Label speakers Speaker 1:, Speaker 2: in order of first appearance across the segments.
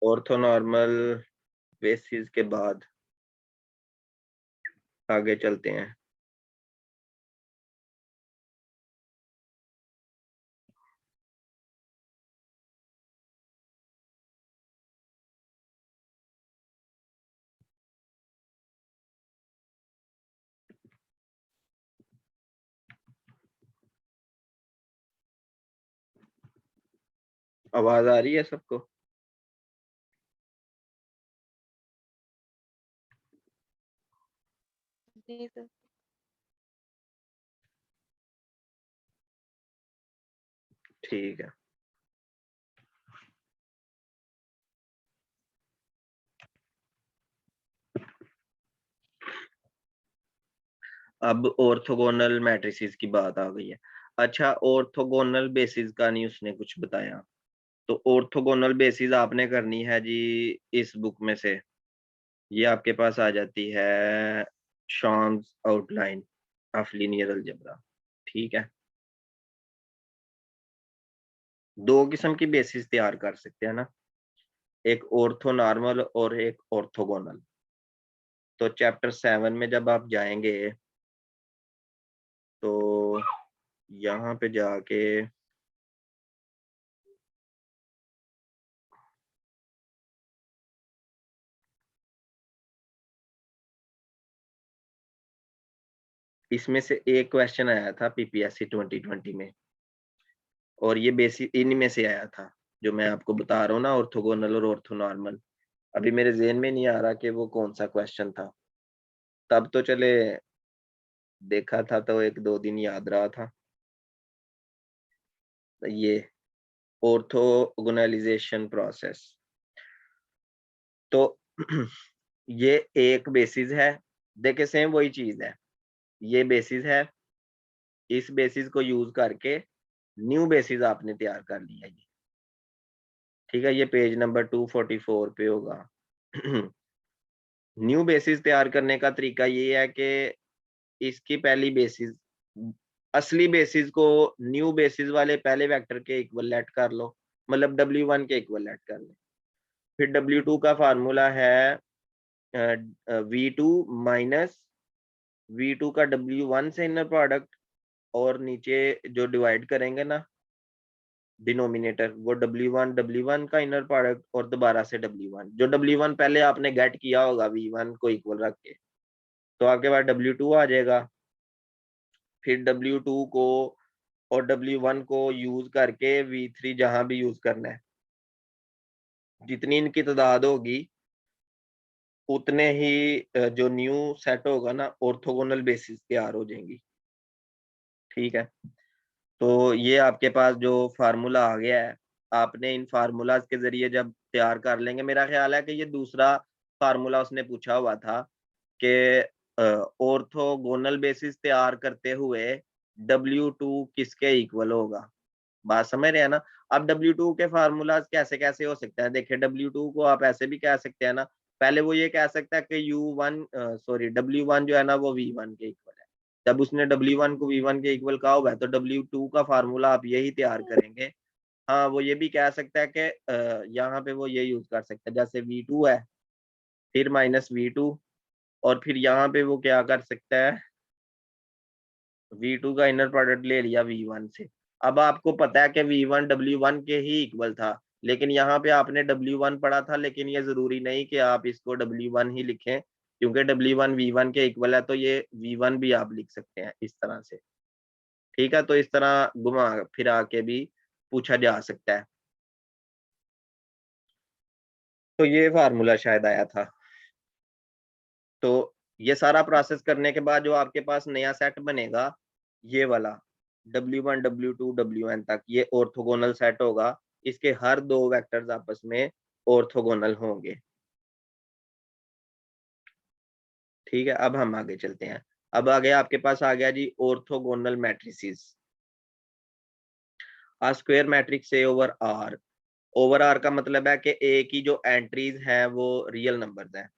Speaker 1: Orthonormal basis के बाद आगे चलते हैं। आवाज आ रही है सबको?
Speaker 2: जी सर।
Speaker 1: ठीक है। अब ऑर्थोगोनल मैट्रिसेस की बात आ गई है। अच्छा, ऑर्थोगोनल बेसिस का नहीं उसने कुछ बताया। तो ऑर्थोगोनल बेसिस आपने करनी है जी इस बुक में से। ये आपके पास आ जाती है, शॉन्स आउटलाइन ऑफ लीनियर अलजेब्रा। ठीक है। दो किस्म की बेसिस तैयार कर सकते हैं ना, एक ऑर्थोनॉर्मल और एक ऑर्थोगोनल। तो चैप्टर 7 में जब आप जाएंगे तो यहाँ पे जाके इसमें से एक क्वेश्चन आया था पीपीएससी 2020 में, और ये बेसिस इन्हीं में से आया था जो मैं आपको बता रहा हूँ ना, ऑर्थोगोनल और ऑर्थोनॉर्मल। अभी मेरे ज़हन में नहीं आ रहा कि वो कौन सा क्वेश्चन था। तब तो चले देखा था तो 1-2 दिन याद रहा था। ये ऑर्थोगोनलाइजेशन प्रोसेस। तो ये एक बेसिस है। देखिए सेम वही चीज है। ये बेसिस है, इस बेसिस को यूज करके न्यू बेसिस आपने तैयार कर लिया ये। ठीक है, ये पेज नंबर 244 पे होगा। न्यू बेसिस तैयार करने का तरीका ये है कि इसकी पहली बेसिस, असली बेसिस को न्यू बेसिस वाले पहले वेक्टर के इक्वल लेट कर लो, मतलब W1 के इक्वल लेट कर लो। फिर W2 का फार्मूला है V2 माइनस V2 का W1 से इनर प्रोडक्ट, और नीचे जो डिवाइड करेंगे ना डिनोमिनेटर, वो W1 का इनर प्रोडक्ट और दोबारा से W1, जो W1 पहले आपने गेट किया होगा V1 को इक्वल रख के, तो आपके पास W2 आ जाएगा। फिर W2 को और W1 को यूज करके V3 जहां भी यूज करना है, जितनी इनकी तादाद होगी उतने ही जो न्यू सेट होगा ना ऑर्थोगोनल बेसिस तैयार हो जाएंगी। ठीक है। तो ये आपके पास जो फार्मूला आ गया है, आपने इन फार्मूलाज के जरिए जब तैयार कर लेंगे, मेरा ख्याल है कि ये दूसरा फार्मूला उसने पूछा हुआ था कि ऑर्थोगोनल बेसिस तैयार करते हुए W2 किसके इक्वल होगा। बात समझ रहे हैं ना? अब W2 के फार्मूलाज कैसे कैसे हो सकते हैं, देखिए W2 को आप ऐसे भी कह सकते हैं ना। पहले वो ये कह सकता है कि W1 जो है ना वो V1 के इक्वल है। जब उसने W1 को V1 के इक्वल कहा हुआ है तो W2 का फार्मूला आप यही तैयार करेंगे। हाँ, वो ये भी कह सकता है कि यहाँ पे वो ये यूज कर सकता है, जैसे V2 है फिर माइनस V2, और फिर यहाँ पे वो क्या कर सकता है, V2 का इनर प्रोडक्ट ले लिया V1 से। अब आपको पता है कि V1 W1 के ही इक्वल था, लेकिन यहाँ पे आपने W1 पढ़ा था, लेकिन ये जरूरी नहीं कि आप इसको W1 ही लिखें, क्योंकि W1 V1 के इक्वल है तो ये V1 भी आप लिख सकते हैं इस तरह से। ठीक है, तो इस तरह घुमा फिरा के भी पूछा जा सकता है। तो ये फार्मूला शायद आया था। तो ये सारा प्रोसेस करने के बाद जो आपके पास नया सेट बनेगा, ये वाला W1 W2 WN तक, ये ऑर्थोगोनल सेट होगा। इसके हर दो वेक्टर्स आपस में ऑर्थोगोनल होंगे। ठीक है, अब हम आगे चलते हैं। अब आगे आपके पास आ गया जी orthogonal matrices. A square matrix A over R. Over R का मतलब है कि ए की जो एंट्रीज हैं वो रियल नंबर्स हैं,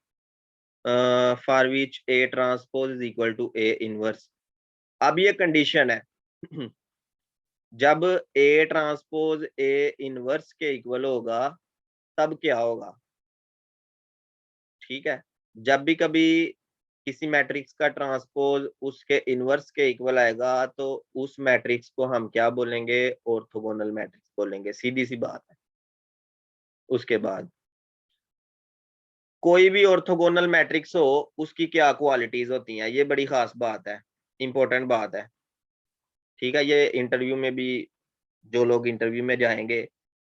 Speaker 1: for which A transpose is equal to A inverse. अब ये कंडीशन है जब ए ट्रांसपोज ए इनवर्स के इक्वल होगा तब क्या होगा, ठीक है। जब भी कभी किसी मैट्रिक्स का ट्रांसपोज उसके इनवर्स के इक्वल आएगा तो उस मैट्रिक्स को हम क्या बोलेंगे, ऑर्थोगोनल मैट्रिक्स बोलेंगे, सीधी सी बात है। उसके बाद कोई भी ऑर्थोगोनल मैट्रिक्स हो उसकी क्या क्वालिटीज होती हैं, ये बड़ी खास बात है, इंपॉर्टेंट बात है, ठीक है। ये इंटरव्यू में भी, जो लोग इंटरव्यू में जाएंगे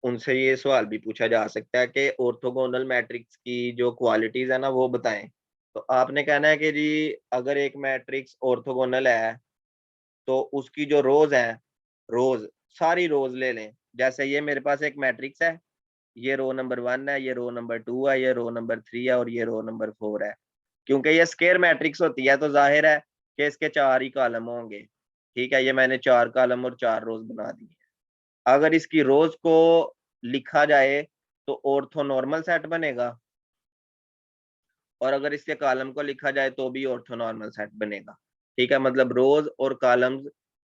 Speaker 1: उनसे ये सवाल भी पूछा जा सकता है कि ऑर्थोगोनल मैट्रिक्स की जो क्वालिटीज है ना वो बताएं। तो आपने कहना है कि जी अगर एक मैट्रिक्स ऑर्थोगोनल है तो उसकी जो रोज है, रोज, सारी रोज ले लें। जैसे ये मेरे पास एक मैट्रिक्स है, ये रो नंबर 1 है, ये रो नंबर 2 है, ये रो नंबर 3 है और ये रो नंबर 4 है। क्योंकि ये स्क्वायर मैट्रिक्स होती है तो जाहिर है कि इसके 4 ही कॉलम होंगे, ठीक है। ये मैंने 4 कॉलम और 4 रोज बना दी है। अगर इसकी रोज को लिखा जाए तो ऑर्थोनॉर्मल सेट बनेगा, और अगर इसके कॉलम को लिखा जाए तो भी ऑर्थोनॉर्मल सेट बनेगा, ठीक है। मतलब रोज और कॉलम्स,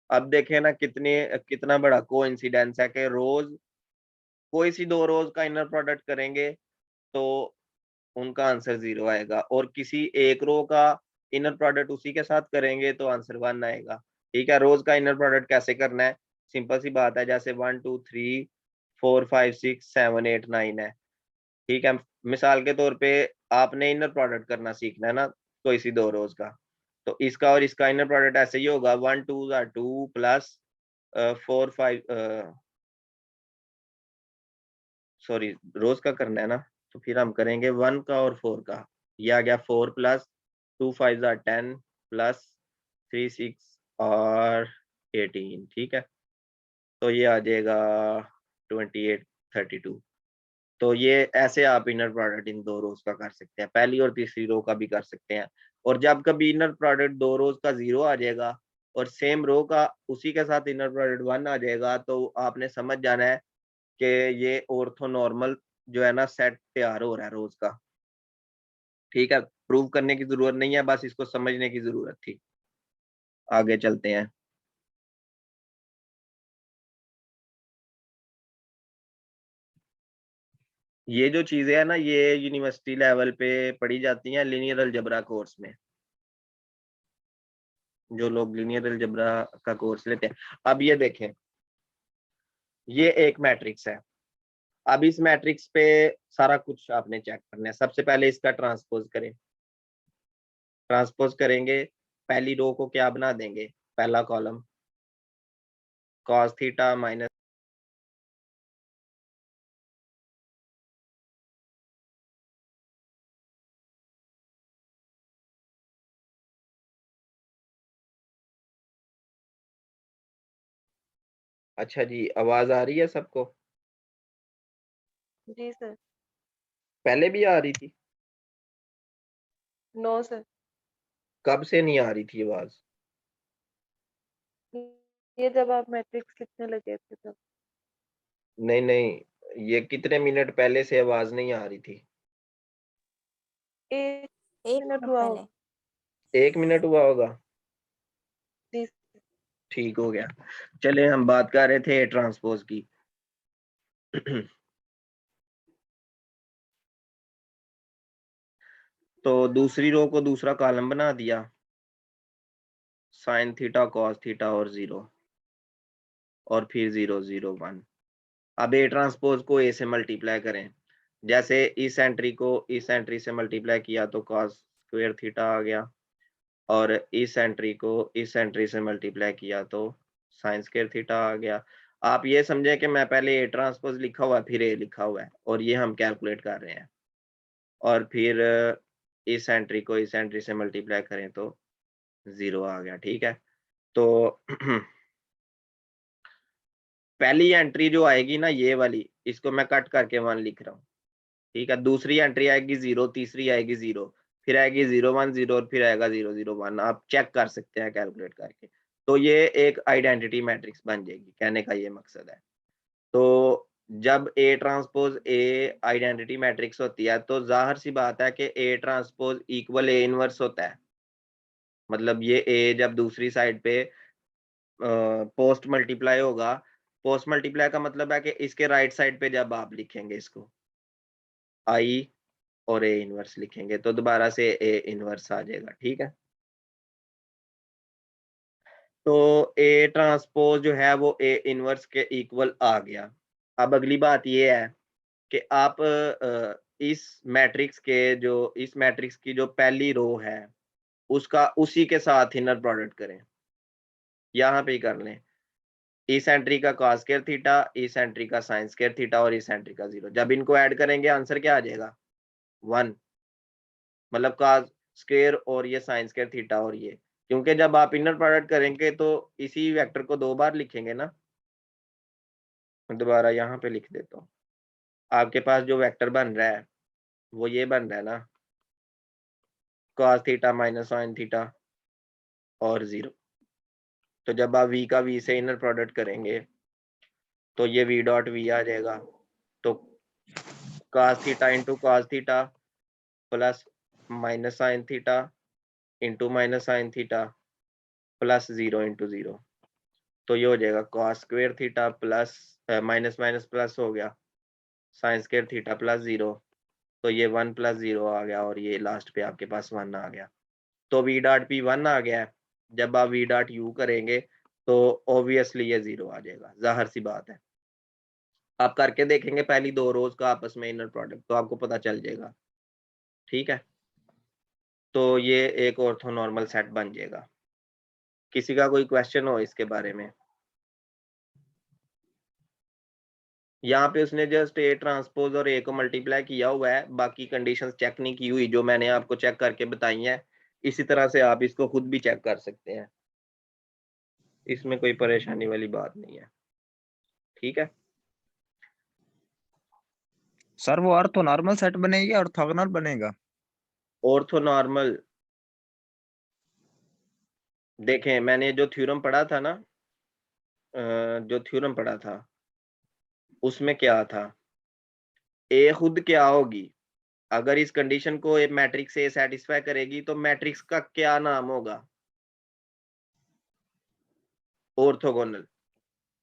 Speaker 1: अब देखें ना कितने, कितना बड़ा कोइंसिडेंस है कि रोज, कोई सी दो रोज का इनर प्रोडक्ट करेंगे तो उनका आंसर 0 आएगा, और किसी एक रो का इनर प्रोडक्ट उसी के साथ करेंगे तो आंसर 1 आएगा, ठीक है। रोज का इनर प्रोडक्ट कैसे करना है, सिंपल सी बात है, जैसे 1 2 3 4 5 6 7 8 9 है, ठीक है। मिसाल के तौर पे आपने इनर प्रोडक्ट करना सीखना है ना कोई सी दो रोज का, तो इसका और इसका इनर प्रोडक्ट ऐसे ही होगा, 1 2 2 प्लस 4 5, सॉरी रोज का करना है ना, तो फिर हम करेंगे 1 का और 4 का। ये आ गया 4 प्लस 2 5 10 प्लस 3 6 और 18, ठीक है। तो ये आ जाएगा 28 32। तो ये ऐसे आप इनर प्रोडक्ट इन दो रोज का कर सकते हैं, पहली और तीसरी रो का भी कर सकते हैं। और जब कभी इनर प्रोडक्ट दो रोज का 0 आ जाएगा और सेम रो का उसी के साथ इनर प्रोडक्ट 1 आ जाएगा, तो आपने समझ जाना है कि ये ऑर्थोनॉर्मल जो है ना सेट तैयार हो रहा है रोज का, ठीक है। प्रूव करने की जरूरत नहीं है, बस इसको समझने की जरूरत थी। आगे चलते हैं। ये जो चीजें है ना ये यूनिवर्सिटी लेवल पे पढ़ी जाती हैं लीनियर अलजेब्रा कोर्स में, जो लोग लीनियर अलजेब्रा का कोर्स लेते हैं। अब ये देखें, ये एक मैट्रिक्स है। अब इस मैट्रिक्स पे सारा कुछ आपने चेक करना है। सबसे पहले इसका ट्रांसपोज करें, ट्रांसपोज करेंगे, पहली रो को क्या बना देंगे, पहला कॉलम cos थीटा माइनस, अच्छा जी आवाज आ रही है सबको,
Speaker 2: जी सर।
Speaker 1: पहले भी आ रही थी,
Speaker 2: नो सर।
Speaker 1: कब से नहीं आ रही थी आवाज।
Speaker 2: ये जब आप मैट्रिक्स लिखने लगे थे तब।
Speaker 1: नहीं नहीं, ये कितने मिनट पहले से आवाज नहीं आ रही थी।
Speaker 2: एक
Speaker 3: एक
Speaker 2: मिनट
Speaker 3: मिनट
Speaker 2: हुआ
Speaker 3: पहले।
Speaker 2: होगा।
Speaker 1: 1 मिनट हुआ होगा,
Speaker 2: जी सर।
Speaker 1: ठीक हो गया। चले हम बात कर रहे थे ट्रांसपोज की। तो दूसरी रो को दूसरा कॉलम बना दिया, साइन थीटा कॉस थीटा और 0, और फिर 0 0 1। अब ए ट्रांसपोज को ए से मल्टीप्लाई करें, जैसे इस एंट्री को इस एंट्री से मल्टीप्लाई किया तो कॉस स्क्वायर थीटा आ गया, और इस एंट्री को इस एंट्री से मल्टीप्लाई किया तो साइन स्क्वायर थीटा आ गया। आप ये समझे कि मैं पहले ए ट्रांसपोज लिखा हुआ है फिर ए लिखा हुआ है, और ये हम कैलकुलेट कर रहे हैं, और फिर इस एंट्री को इस एंट्री से मल्टीप्लाई करें तो 0 आ गया, ठीक है। तो पहली एंट्री जो आएगी ना ये वाली, इसको मैं कट करके 1 लिख रहा हूँ, ठीक है। दूसरी एंट्री आएगी 0, तीसरी आएगी 0, फिर आएगी 0 1 0 और फिर आएगा 0 0 1। आप चेक कर सकते हैं कैलकुलेट करके। तो ये एक आइडेंटिटी मैट्रिक्स बन जाएगी, कहने का ये मकसद है। तो जब A transpose A identity matrix होती है तो जाहिर सी बात है कि A transpose equal A inverse होता है। मतलब ये ए जब दूसरी साइड पे पोस्ट मल्टीप्लाई होगा, पोस्ट मल्टीप्लाई का मतलब है कि इसके राइट साइड पे जब आप लिखेंगे इसको, आई और ए इनवर्स लिखेंगे तो दोबारा से ए इनवर्स आ जाएगा। ठीक है, तो ए ट्रांसपोज जो है वो ए इनवर्स के इक्वल आ गया। अब अगली बात ये है कि आप इस मैट्रिक्स की जो पहली रो है उसका उसी के साथ इनर प्रोडक्ट करें। यहाँ पे ही कर लें, इस एंट्री का cos स्क्वायर थीटा, इस एंट्री का sin स्क्वायर थीटा और इस एंट्री का 0। जब इनको ऐड करेंगे आंसर क्या आ जाएगा? 1, मतलब cos स्क्वायर और ये sin स्क्वायर थीटा और ये, क्योंकि जब आप इनर प्रोडक्ट करेंगे तो इसी वेक्टर को 2 बार लिखेंगे ना। दोबारा यहाँ पे लिख देता हूँ। आपके पास जो वेक्टर बन रहा है वो ये बन रहा है ना, cos theta minus sin theta और 0। तो जब आप v का v से इनर प्रोडक्ट करेंगे तो ये v डॉट v आ जाएगा। तो cos theta into cos theta plus minus sin theta into minus sin theta plus 0 into 0। तो ये हो जाएगा cos square theta plus minus minus plus हो गया sin स्क्वायर थीटा प्लस 0। तो ये 1 प्लस 0 आ गया और ये लास्ट पे आपके पास 1 आ गया। तो v डॉट p 1 आ गया है। जब आप v डॉट u करेंगे तो ऑब्वियसली ये 0 आ जाएगा, जाहिर सी बात है। आप करके देखेंगे पहली 2 रोज का आपस में इनर प्रोडक्ट तो आपको पता चल जाएगा। ठीक है, तो ये एक ऑर्थोनॉर्मल सेट बन जाएगा। किसी का कोई क्वेश्चन हो इसके बारे में? यहाँ पे उसने जस्ट ए ट्रांसपोज और ए को मल्टीप्लाई किया हुआ है, बाकी कंडीशंस चेक नहीं की हुई जो मैंने आपको चेक करके बताई हैं। इसी तरह से आप इसको खुद भी चेक कर सकते हैं, इसमें कोई परेशानी वाली बात नहीं है। ठीक है
Speaker 3: सर, वो ऑर्थोनॉर्मल सेट बनेगी और ऑर्थोगोनल बनेगा?
Speaker 1: ऑर्थोनॉर्मल, देखें मैंने जो थ्योरम पढ़ा था ना, जो थ्योरम पढ़ा था उसमें क्या था, ए खुद क्या होगी, अगर इस कंडीशन को एक मैट्रिक्स ए सेटिस्फाई करेगी तो मैट्रिक्स का क्या नाम होगा? ऑर्थोगोनल।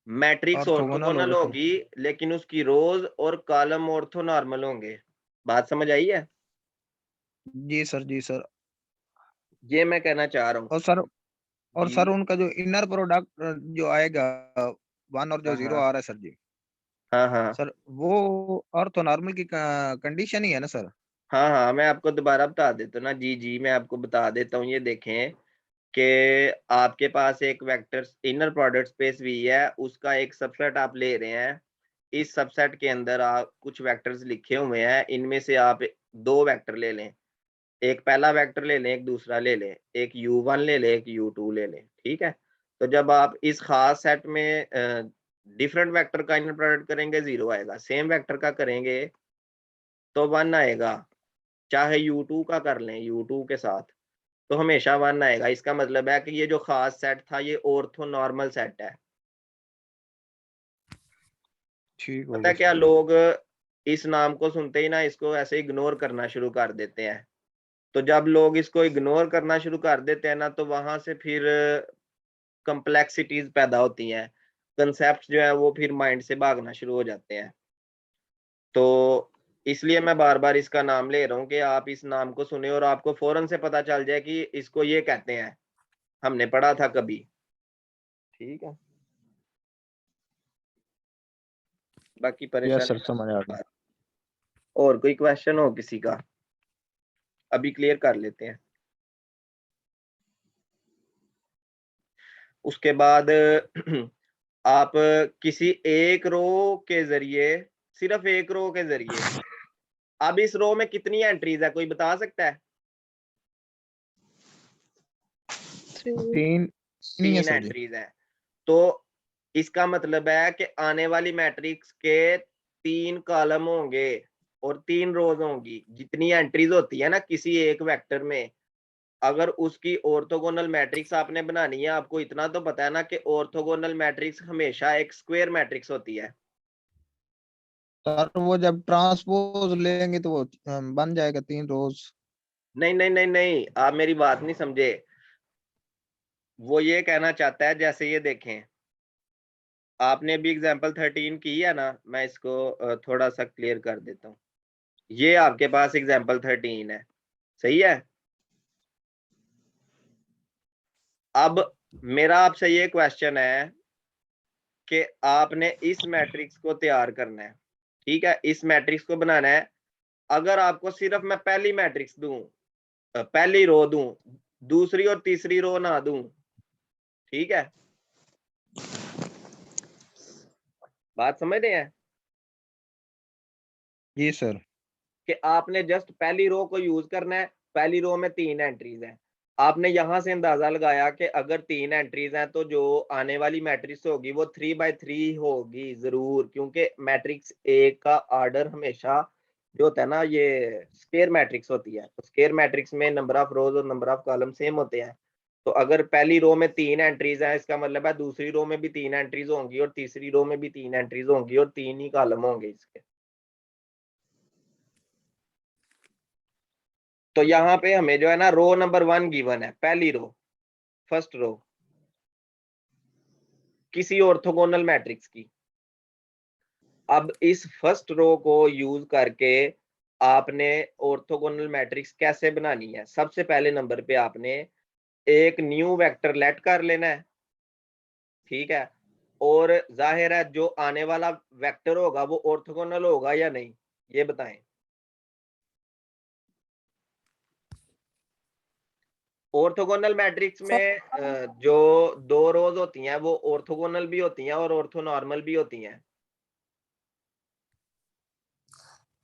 Speaker 1: मैट्रिक्स
Speaker 3: ऑर्थोगोनल
Speaker 1: ऑर्थोगोनल
Speaker 3: होगा सर।
Speaker 1: होगी लेकिन उसकी रोज और कॉलम ऑर्थोनॉर्मल होंगे। बात समझ आई है?
Speaker 3: जी सर, जी सर।
Speaker 1: ये मैं कहना चाह रहा हूँ।
Speaker 3: और
Speaker 1: जी
Speaker 3: सर उनका जो इनर प्रोडक्ट जो आएगा 1 और जो
Speaker 1: हाँ
Speaker 3: 0
Speaker 1: हाँ
Speaker 3: आ रहा है सर जी,
Speaker 1: हाँ हाँ
Speaker 3: सर वो ऑर्थोनॉर्मल की कंडीशन ही है ना सर?
Speaker 1: हाँ हाँ, मैं आपको दोबारा बता देता हूँ ना। जी जी, मैं आपको बता देता हूँ। ये देखें कि आपके पास एक vector inner product space V है, उसका एक सबसेट आप ले रहे हैं। इस सबसेट के अंदर आप कुछ वेक्टर्स लिखे हुए हैं, इनमें से आप 2 वेक्टर ले लें। एक पहला वेक्टर ले लें, एक दूसरा ले लें, एक u1 ले लें, एक u2 ले लें। ठीक है, तो जब आप इस खास सेट में डिफरेंट वेक्टर का इनर प्रोडक्ट करेंगे 0 आएगा, सेम वेक्टर का करेंगे तो 1 आएगा। चाहे u2 का कर लें u2 के साथ तो हमेशा 1 आएगा। इसका मतलब है कि ये जो खास सेट था ये ऑर्थोनॉर्मल सेट है।
Speaker 3: ठीक हो
Speaker 1: पता
Speaker 3: गया
Speaker 1: है क्या,
Speaker 3: सर।
Speaker 1: लोग इस नाम को सुनते ही ना इसको ऐसे इग्नोर करना शुरू कर देते हैं। तो जब लोग इसको इग्नोर करना शुरू कर देते हैं ना तो वहां से फिर कम्प्लेक्सिटीज पैदा होती हैं, कंसेप्ट जो है वो फिर माइंड से भागना शुरू हो जाते हैं। तो इसलिए मैं बार बार इसका नाम ले रहा हूँ कि आप इस नाम को सुने और आपको फौरन से पता चल जाए कि इसको ये कहते हैं, हमने पढ़ा था कभी। ठीक है, बाकी
Speaker 3: यस
Speaker 1: परेशानी
Speaker 3: सर, समझ आ गया।
Speaker 1: बात। और कोई क्वेश्चन हो किसी का? अभी क्लियर कर लेते हैं। उसके बाद आप किसी एक रो के जरिए, सिर्फ एक रो के जरिए, अब इस रो में कितनी एंट्रीज है कोई बता सकता है?
Speaker 2: 3
Speaker 3: 3 नहीं है
Speaker 1: 3
Speaker 3: सर जी।
Speaker 1: एंट्रीज है। तो इसका मतलब है कि आने वाली मैट्रिक्स के 3 कॉलम होंगे और 3 रोज होंगी। जितनी एंट्रीज होती है ना किसी एक वेक्टर में, अगर उसकी ऑर्थोगोनल मैट्रिक्स आपने बनानी है, आपको इतना तो पता है ना कि ऑर्थोगोनल मैट्रिक्स हमेशा एक स्क्वायर मैट्रिक्स होती है।
Speaker 3: सर वो जब ट्रांसपोज लेंगे तो वो बन जाएगा 3 रोज।
Speaker 1: नहीं नहीं नहीं नहीं, आप मेरी बात नहीं समझे। वो ये कहना चाहता है, जैसे ये देखें, आपने भी एग्जाम्पल 13 की है ना, मैं इसको थोड़ा सा क्लियर कर देता हूँ। ये आपके पास एग्जाम्पल 13 है, सही है। अब मेरा आपसे ये क्वेश्चन है कि आपने इस मैट्रिक्स को तैयार करना है, ठीक है, इस मैट्रिक्स को बनाना है। अगर आपको सिर्फ मैं पहली मैट्रिक्स दूं, पहली रो दूं, दूसरी और तीसरी रो ना दूं, ठीक है, बात समझ रहे हैं
Speaker 3: जी सर।
Speaker 1: कि आपने जस्ट पहली रो को यूज करना है। पहली रो में 3 एंट्रीज हैं, आपने यहां से अंदाजा लगाया कि अगर 3 एंट्रीज हैं तो जो आने वाली मैट्रिक्स होगी वो 3/3 होगी जरूर, क्योंकि मैट्रिक्स ए का ऑर्डर हमेशा जो होता है ना, ये स्क्वायर मैट्रिक्स होती है, तो स्क्वायर मैट्रिक्स में नंबर ऑफ रोज और नंबर ऑफ कॉलम सेम होते हैं। तो अगर पहली रो में 3 एंट्रीज हैं, इसका मतलब है दूसरी रो में भी 3 एंट्रीज होंगी और तीसरी रो में भी 3 एंट्रीज होंगी और 3 ही कॉलम होंगे इसके। तो यहाँ पे हमें जो है ना रो नंबर 1 गिवन है, पहली रो, फर्स्ट रो किसी ऑर्थोगोनल मैट्रिक्स की। अब इस फर्स्ट रो को यूज करके आपने ऑर्थोगोनल मैट्रिक्स कैसे बनानी है। सबसे पहले नंबर पे आपने एक न्यू वेक्टर लेट कर लेना है, ठीक है, और जाहिर है जो आने वाला वेक्टर होगा वो ऑर्थोगोनल होगा या नहीं, ये बताएं। ऑर्थोगोनल मैट्रिक्स में जो 2 रोज होती हैं वो ऑर्थोगोनल भी होती हैं और ऑर्थोनॉर्मल भी होती हैं।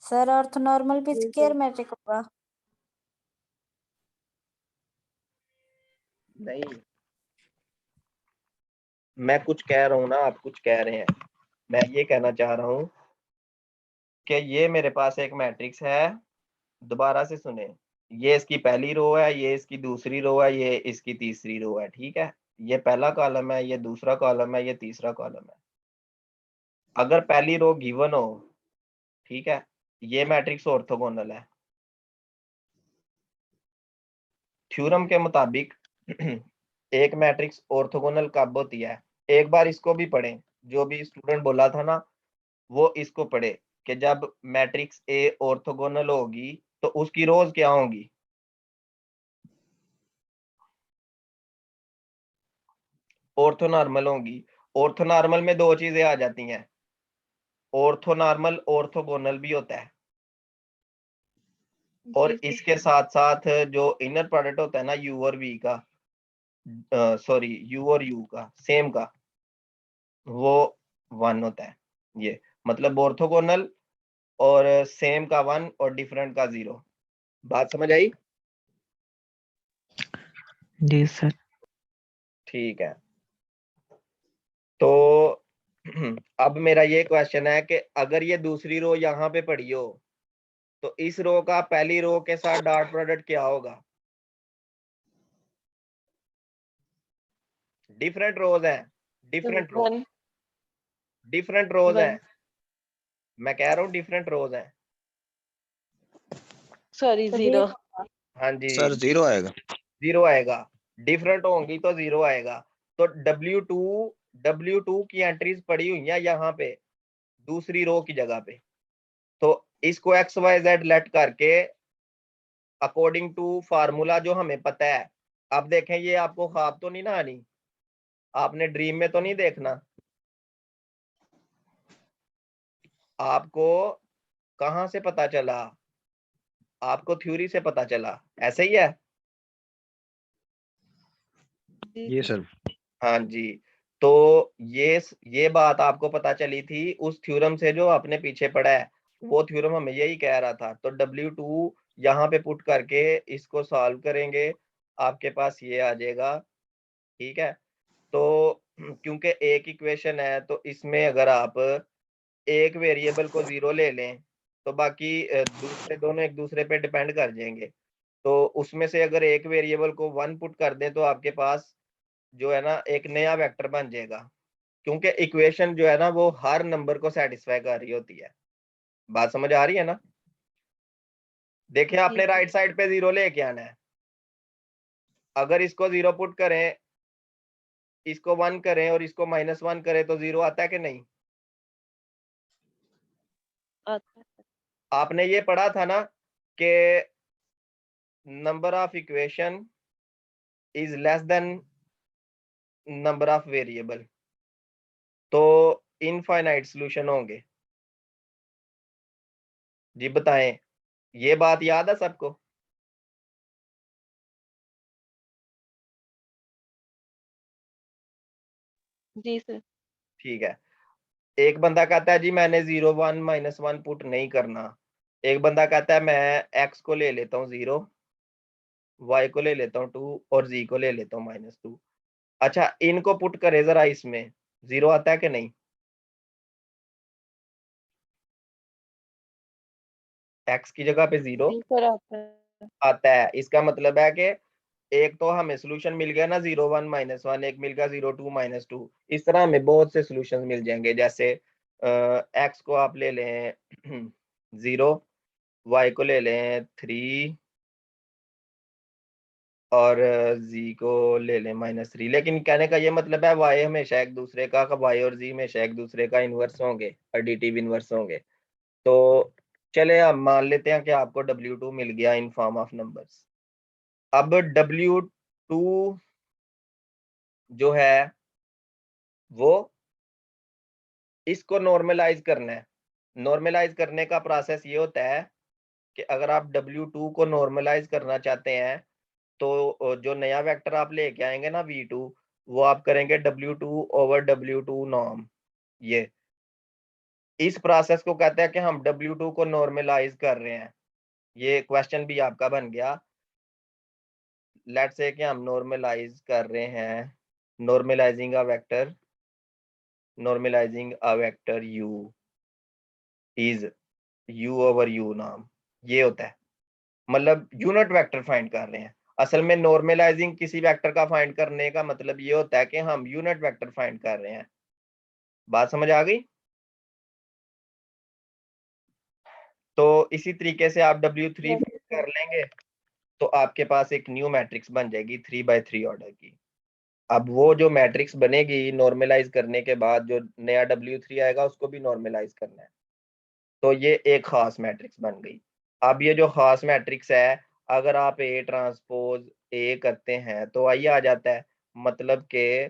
Speaker 4: सर ऑर्थोनॉर्मल भी स्क्वायर मैट्रिक्स होगा?
Speaker 1: नहीं, मैं कुछ कह रहा हूं ना, आप कुछ कह रहे हैं। मैं ये कहना चाह रहा हूं कि ये मेरे पास एक मैट्रिक्स है, दोबारा से सुने, ये इसकी पहली रो है, ये इसकी दूसरी रो है, ये इसकी तीसरी रो है, ठीक है, ये पहला कॉलम है, ये दूसरा कॉलम है, ये तीसरा कॉलम है। अगर पहली रो गिवन हो, ठीक है, ये मैट्रिक्स ऑर्थोगोनल है। थ्योरम के मुताबिक एक मैट्रिक्स ऑर्थोगोनल कब होती है, एक बार इसको भी पढ़ें, जो भी स्टूडेंट बोला था ना वो इसको पढ़े कि जब मैट्रिक्स ए ऑर्थोगोनल होगी तो उसकी रोज क्या होंगी। ऑर्थोनॉर्मल होंगी। ऑर्थोनॉर्मल में 2 चीजें आ जाती हैं, ऑर्थोनॉर्मल ऑर्थोगोनल भी होता है, और इसके साथ साथ जो इनर प्रोडक्ट होता है ना यू और वी का, सॉरी यू और यू का सेम का, वो 1 होता है। ये मतलब ऑर्थोगोनल और सेम का 1 और डिफरेंट का 0। बात समझ आई?
Speaker 2: जी सर।
Speaker 1: ठीक है, तो अब मेरा ये क्वेश्चन है कि अगर ये दूसरी रो यहाँ पे पड़ी हो तो इस रो का पहली रो के साथ डॉट प्रोडक्ट क्या होगा। डिफरेंट रोज है, डिफरेंट रोज, डिफरेंट रोज है, मैं कह रहा हूँ डिफरेंट रोज है।
Speaker 2: सॉरी 0।
Speaker 1: हाँ जी,
Speaker 3: सर 0 आएगा।
Speaker 1: 0 आएगा, डिफरेंट होंगी तो 0 आएगा। तो W2 की एंट्रीज पड़ी हुई है यहाँ पे दूसरी रो की जगह पे, तो इसको XYZ लेट करके अकॉर्डिंग टू फार्मूला जो हमें पता है। अब देखें, ये आपको ख्वाब तो नहीं ना आनी, आपने ड्रीम में तो नहीं देखना, आपको कहां से पता चला, आपको थ्योरी से पता चला, ऐसे ही है।
Speaker 3: ये सर।
Speaker 1: हाँ जी, तो ये बात आपको पता चली थी उस थ्योरम से जो आपने पीछे पढ़ा है, वो थ्योरम हमें यही कह रहा था। तो W2 यहाँ पे पुट करके इसको सॉल्व करेंगे, आपके पास ये आ जाएगा, ठीक है। तो क्योंकि एक इक्वेशन है तो इसमें अगर आप एक वेरिएबल को 0 ले लें तो बाकी दूसरे दोनों एक दूसरे पे डिपेंड कर जाएंगे। तो उसमें से अगर एक वेरिएबल को 1 पुट कर दें तो आपके पास जो है ना एक नया वेक्टर बन जाएगा, क्योंकि इक्वेशन जो है ना वो हर नंबर को सेटिस्फाई कर रही होती है। बात समझ आ रही है ना? देखिए, आपने राइट साइड पे 0 लेके आना है, अगर इसको 0 पुट करें, इसको 1 करें और इसको -1 करें तो 0 आता है कि नहीं?
Speaker 2: आता है।
Speaker 1: आपने ये पढ़ा था ना कि number of equation is less than number of variable, तो इनफाइनाइट सॉल्यूशन होंगे। जी बताएं, ये बात याद है सबको?
Speaker 2: जी सर।
Speaker 1: ठीक है। एक बंदा कहता है जी मैंने 0 1 -1 पुट नहीं करना। एक बंदा कहता है मैं x को ले लेता हूँ 0, y को ले लेता हूँ 2 और z को ले लेता हूँ -2। अच्छा, इनको पुट करे जरा, इसमें 0 आता है कि नहीं? x की जगह पे 0
Speaker 2: जी सर आता है।
Speaker 1: आता है। इसका मतलब है कि एक तो हमें सोल्यूशन मिल गया ना 0 1 -1, एक मिल गया 0 2 -2। इस तरह हमें बहुत से सोल्यूशन मिल जाएंगे। जैसे x को आप ले लें 0, y को ले लें 3 और z को ले लें -3। लेकिन कहने का ये मतलब है y हमेशा एक दूसरे का, y और z हमेशा एक दूसरे का इनवर्स होंगे, एडिटिव इनवर्स होंगे। तो चले अब मान लेते हैं कि आपको W2 मिल गया इन फॉर्म ऑफ नंबर्स। अब W2 जो है वो इसको नॉर्मलाइज करना है। नॉर्मलाइज करने का प्रोसेस ये होता है कि अगर आप W2 को नॉर्मलाइज करना चाहते हैं तो जो नया वेक्टर आप लेके आएंगे ना V2, वो आप करेंगे W2 ओवर W2 नॉर्म। ये इस प्रोसेस को कहते हैं कि हम W2 को नॉर्मलाइज कर रहे हैं। ये क्वेश्चन भी आपका बन गया। लेट्स से कि हम नॉर्मलाइज कर रहे हैं, normalising a vector, normalising a vector U is U over U norm. ये होता है, मतलब यूनिट वेक्टर फाइंड कर रहे हैं। असल में नॉर्मलाइजिंग किसी वेक्टर का फाइंड करने का मतलब ये होता है कि हम यूनिट वेक्टर फाइंड कर रहे हैं। बात समझ आ गई? तो इसी तरीके से आप W3
Speaker 2: यस
Speaker 1: फाइंड
Speaker 2: सर।
Speaker 1: कर लेंगे तो आपके पास एक न्यू मैट्रिक्स बन जाएगी 3 by 3 ऑर्डर की। अब वो जो मैट्रिक्स बनेगी नॉर्मलाइज करने के बाद, जो नया W3 आएगा उसको भी नॉर्मलाइज करना है, तो ये एक खास मैट्रिक्स बन गई। अब ये जो खास मैट्रिक्स है, अगर आप A ट्रांसपोज A करते हैं तो आइए आ जाता है, मतलब के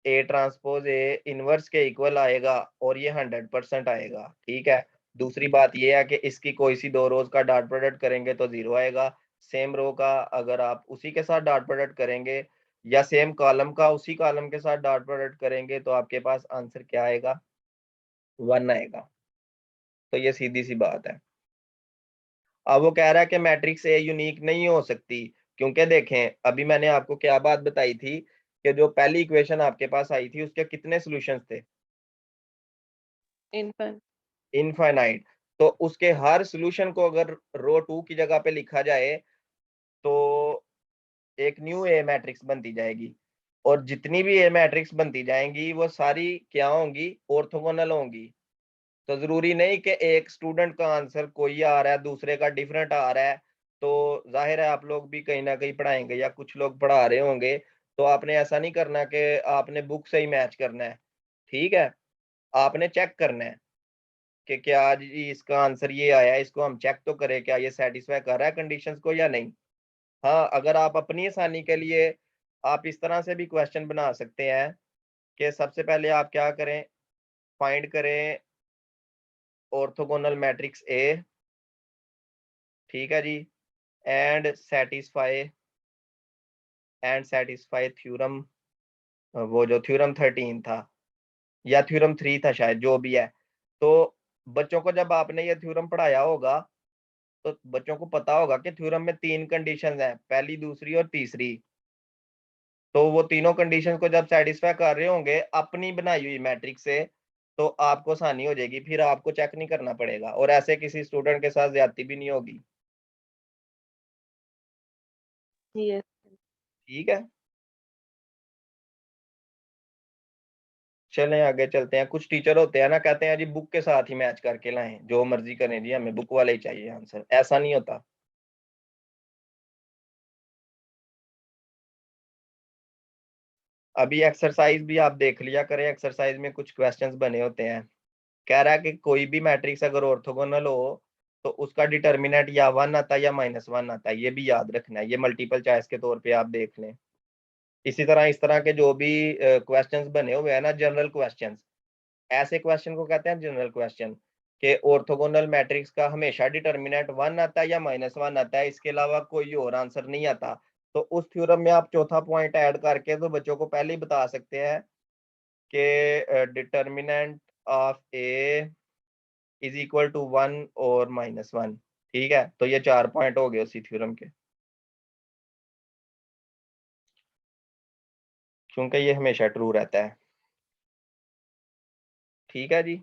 Speaker 1: A ट्रांसपोज A इनवर्स के इक्वल आएगा और ये 100% आएगा। ठीक है। दूसरी बात ये है कि इसकी कोई सी दो रोज का डॉट प्रोडक्ट करेंगे तो 0 आएगा। सेम रो का अगर आप उसी के साथ डॉट प्रोडक्ट करेंगे या सेम कॉलम का उसी कॉलम के साथ डॉट प्रोडक्ट करेंगे तो आपके पास आंसर क्या आएगा? 1 आएगा। तो ये सीधी सी बात है। अब वो कह रहा है कि मैट्रिक्स ए यूनिक नहीं हो सकती, क्योंकि देखें अभी मैंने आपको क्या बात बताई थी कि जो पहली इक्वेशन आपके पास आई थी उसके कितने सॉल्यूशंस थे?
Speaker 2: In fact
Speaker 1: infinite. तो उसके हर सॉल्यूशन को अगर रो 2 की जगह पे लिखा जाए तो एक न्यू ए मैट्रिक्स बनती जाएगी, और जितनी भी ए मैट्रिक्स बनती जाएंगी वो सारी क्या होंगी? ऑर्थोगोनल होंगी। तो जरूरी नहीं कि एक स्टूडेंट का आंसर कोई आ रहा है दूसरे का डिफरेंट आ रहा है, तो जाहिर है आप लोग भी कहीं ना कहीं पढ़ाएंगे या कुछ लोग पढ़ा रहे होंगे, तो आपने ऐसा नहीं करना कि आपने बुक से ही मैच करना है। ठीक है। आपने चेक करना है कि क्या आज इसका आंसर ये आया है, इसको हम चेक तो करें क्या ये सेटिस्फाई कर रहा है कंडीशंस को या नहीं। हाँ, अगर आप अपनी आसानी के लिए आप इस तरह से भी क्वेश्चन बना सकते हैं कि सबसे पहले आप क्या करें, फाइंड करें ऑर्थोगोनल मैट्रिक्स ए। ठीक है जी। एंड सेटिस्फाई थ्योरम, वो जो थ्योरम 13 था या थ्योरम 3 था शायद, जो भी है। तो बच्चों को जब आपने ये थ्योरम पढ़ाया होगा तो बच्चों को पता होगा कि थ्योरम में 3 कंडीशंस हैं, पहली दूसरी और तीसरी। तो वो तीनों कंडीशन को जब सेटिस्फाई कर रहे होंगे अपनी बनाई हुई मैट्रिक्स से, तो आपको आसानी हो जाएगी, फिर आपको चेक नहीं करना पड़ेगा और ऐसे किसी स्टूडेंट के साथ ज्यादती भी नहीं होगी।
Speaker 2: यस।
Speaker 1: ठीक है। चलें आगे चलते हैं। कुछ टीचर होते हैं ना, कहते हैं जी बुक के साथ ही मैच करके लाएं, जो मर्जी करें जी, हमें बुक वाले ही चाहिए आंसर। ऐसा नहीं होता। अभी एक्सरसाइज भी आप देख लिया करें, एक्सरसाइज में कुछ क्वेश्चंस बने होते हैं। कह रहा है कि कोई भी मैट्रिक्स अगर ऑर्थोगोनल हो तो उसका डिटर्मिनेंट या 1 आता है या -1 आता है, ये भी याद रखना है। ये मल्टीपल चॉइस के तौर पे आप देख लें। इसी तरह इस तरह के जो भी क्वेश्चंस बने हुए हैं ना, जनरल क्वेश्चंस, ऐसे क्वेश्चन को कहते हैं जनरल क्वेश्चन, कि ऑर्थोगोनल मैट्रिक्स का हमेशा डिटर्मिनेंट 1 आता है या -1 आता है, इसके अलावा कोई और आंसर नहीं आता। तो उस थ्योरम में आप चौथा पॉइंट ऐड करके तो बच्चों को पहले ही बता सकते हैं कि determinant of A is equal to 1 और -1। ठीक है, तो ये 4 पॉइंट हो गए उसी थ्योरम के, क्योंकि ये हमेशा ट्रू रहता है। ठीक है जी।